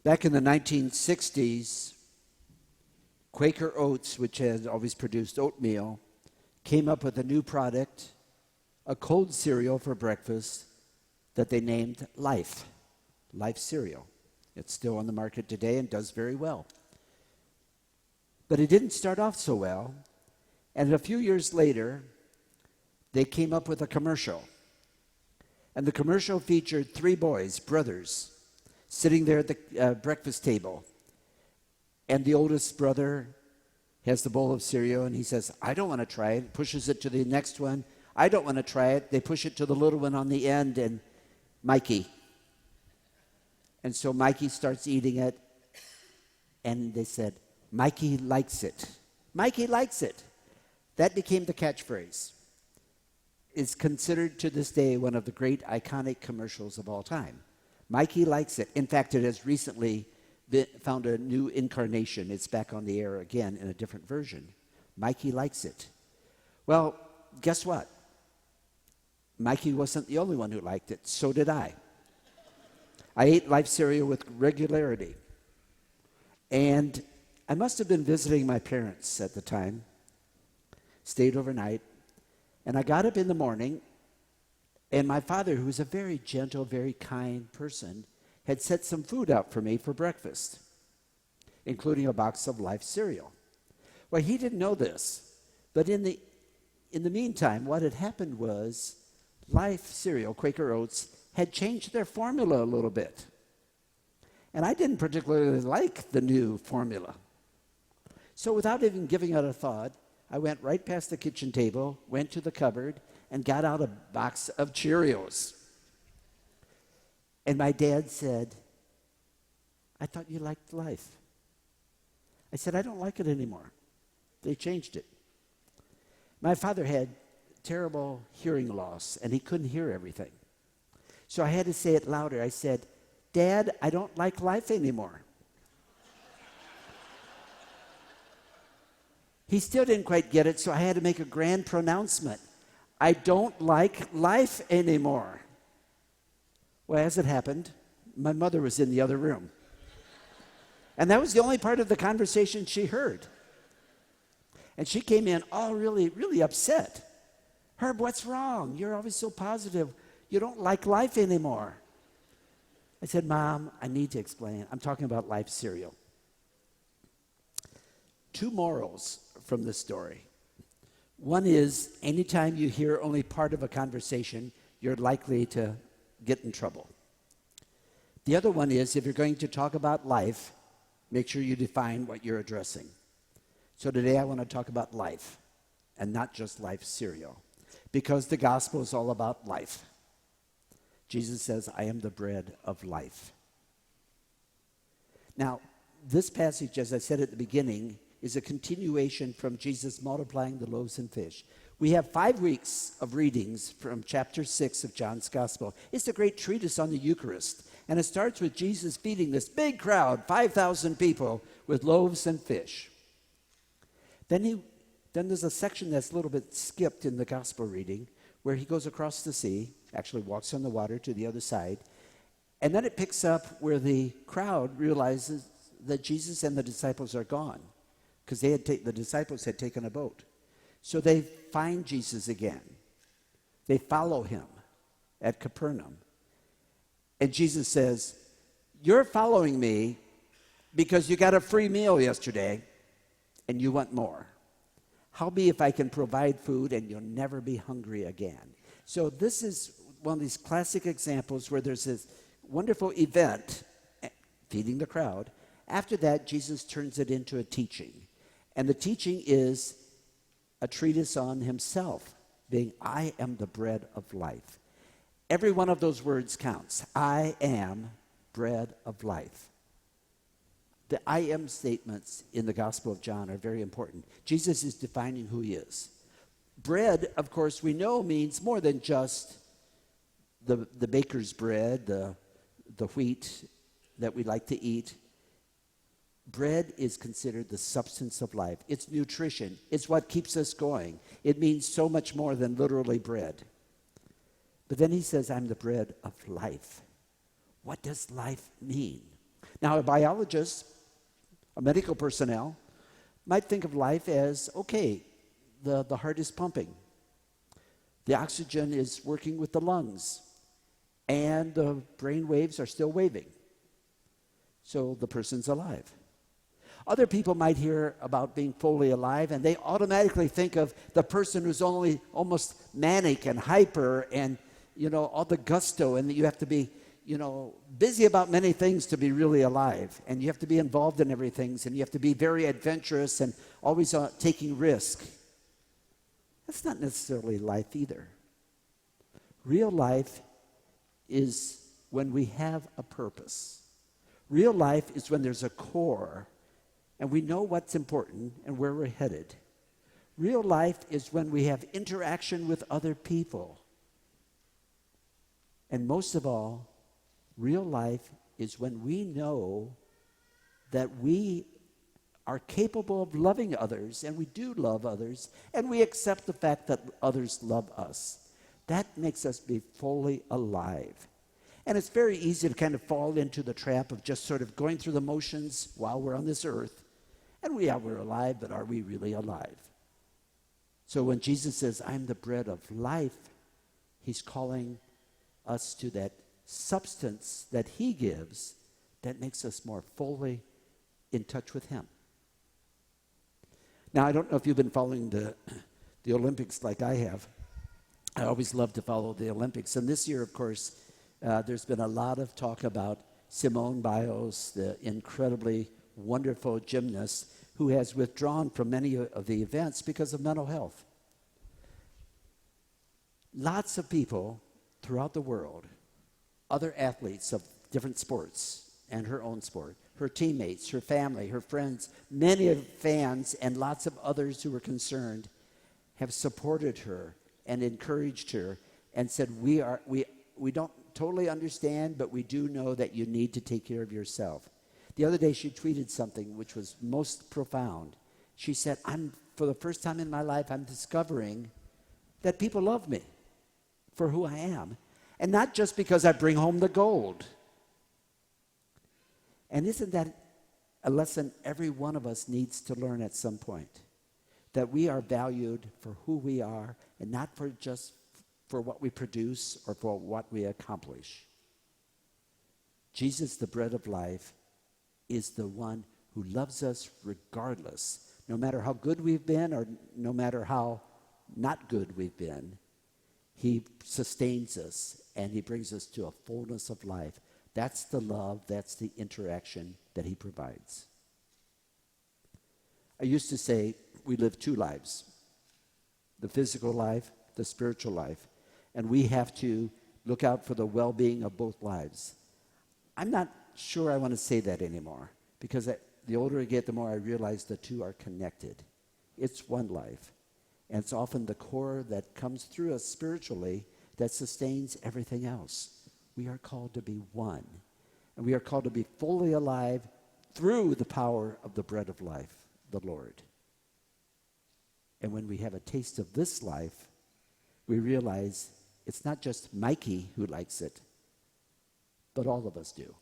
Back in the 1960s, Quaker Oats, which had always produced oatmeal, came up with a new product, a cold cereal for breakfast that they named Life cereal. It's still on the market today and does very well. But it didn't start off so well, and a few years later, they came up with a commercial. And the commercial featured three boys, brothers, sitting there at the breakfast table. And the oldest brother has the bowl of cereal, and he says, I don't want to try it. Pushes it to the next one. I don't want to try it. They push it to the little one on the end, and Mikey. And so Mikey starts eating it, and they said, Mikey likes it. Mikey likes it. That became the catchphrase. It's considered to this day one of the great iconic commercials of all time. Mikey likes it. In fact, it has recently found a new incarnation. It's back on the air again in a different version. Mikey likes it. Well, guess what? Mikey wasn't the only one who liked it. So did I. I ate Life cereal with regularity. And I must have been visiting my parents at the time, stayed overnight, and I got up in the morning, and my father, who was a very gentle, very kind person, had set some food out for me for breakfast, including a box of Life cereal. Well, he didn't know this, but in the meantime, what had happened was Life cereal, Quaker Oats, had changed their formula a little bit. And I didn't particularly like the new formula. So without even giving it a thought, I went right past the kitchen table, went to the cupboard, and got out a box of Cheerios. And my dad said, I thought you liked Life. I said, I don't like it anymore. They changed it. My father had terrible hearing loss, and he couldn't hear everything. So I had to say it louder. I said, Dad, I don't like Life anymore. He still didn't quite get it, so I had to make a grand pronouncement. I don't like Life anymore. Well, as it happened, my mother was in the other room. And that was the only part of the conversation she heard. And she came in all really, really upset. Herb, what's wrong? You're always so positive. You don't like Life anymore. I said, Mom, I need to explain. I'm talking about Life cereal. Two morals from this story. One is, anytime you hear only part of a conversation, you're likely to get in trouble. The other one is, if you're going to talk about life, make sure you define what you're addressing. So today I want to talk about life, and not just Life cereal, because the gospel is all about life. Jesus says, I am the bread of life. Now, this passage, as I said at the beginning, is a continuation from Jesus multiplying the loaves and fish. We have 5 weeks of readings from chapter 6 of John's Gospel. It's a great treatise on the Eucharist, and it starts with Jesus feeding this big crowd, 5,000 people, with loaves and fish. Then there's a section that's a little bit skipped in the Gospel reading, where he goes across the sea, actually walks on the water to the other side, and then it picks up where the crowd realizes that Jesus and the disciples are gone, because the disciples had taken a boat. So they find Jesus again. They follow him at Capernaum. And Jesus says, you're following me because you got a free meal yesterday and you want more. How be if I can provide food and you'll never be hungry again? So this is one of these classic examples where there's this wonderful event, feeding the crowd. After that, Jesus turns it into a teaching. And the teaching is a treatise on himself, being, I am the bread of life. Every one of those words counts. I am bread of life. The I am statements in the Gospel of John are very important. Jesus is defining who he is. Bread, of course, we know means more than just the baker's bread, the wheat that we like to eat. Bread is considered the substance of life. It's nutrition. It's what keeps us going. It means so much more than literally bread. But then he says, I'm the bread of life. What does life mean? Now, a biologist, a medical personnel, might think of life as, okay, the heart is pumping, the oxygen is working with the lungs, and the brain waves are still waving. So the person's alive. Other people might hear about being fully alive, and they automatically think of the person who's only almost manic and hyper and, all the gusto, and that you have to be, busy about many things to be really alive. And you have to be involved in everything, and you have to be very adventurous and always taking risk. That's not necessarily life either. Real life is when we have a purpose. Real life is when there's a core and we know what's important and where we're headed. Real life is when we have interaction with other people. And most of all, real life is when we know that we are capable of loving others, and we do love others, and we accept the fact that others love us. That makes us be fully alive. And it's very easy to kind of fall into the trap of just sort of going through the motions while we're on this earth. And we're alive, but are we really alive? So when Jesus says, I'm the bread of life, he's calling us to that substance that he gives that makes us more fully in touch with him. Now, I don't know if you've been following the Olympics like I have. I always love to follow the Olympics. And this year, of course, there's been a lot of talk about Simone Biles, the incredibly wonderful gymnast who has withdrawn from many of the events because of mental health. Lots of people throughout the world, other athletes of different sports and her own sport, her teammates, her family, her friends, many of fans and lots of others who were concerned have supported her and encouraged her and said, we don't totally understand, but we do know that you need to take care of yourself. The other day she tweeted something which was most profound. She said, for the first time in my life, I'm discovering that people love me for who I am. And not just because I bring home the gold. And isn't that a lesson every one of us needs to learn at some point? That we are valued for who we are and not for just for what we produce or for what we accomplish. Jesus, the bread of life, is the one who loves us regardless, no matter how good we've been or no matter how not good we've been. He sustains us and he brings us to a fullness of life. That's the love, that's the interaction that he provides. I used to say we live two lives, the physical life, the spiritual life, and we have to look out for the well-being of both lives. I'm not sure I want to say that anymore because the older I get, the more I realize the two are connected. It's one life. And it's often the core that comes through us spiritually that sustains everything else. We are called to be one. And we are called to be fully alive through the power of the bread of life, the Lord. And when we have a taste of this life, we realize it's not just Mikey who likes it, but all of us do.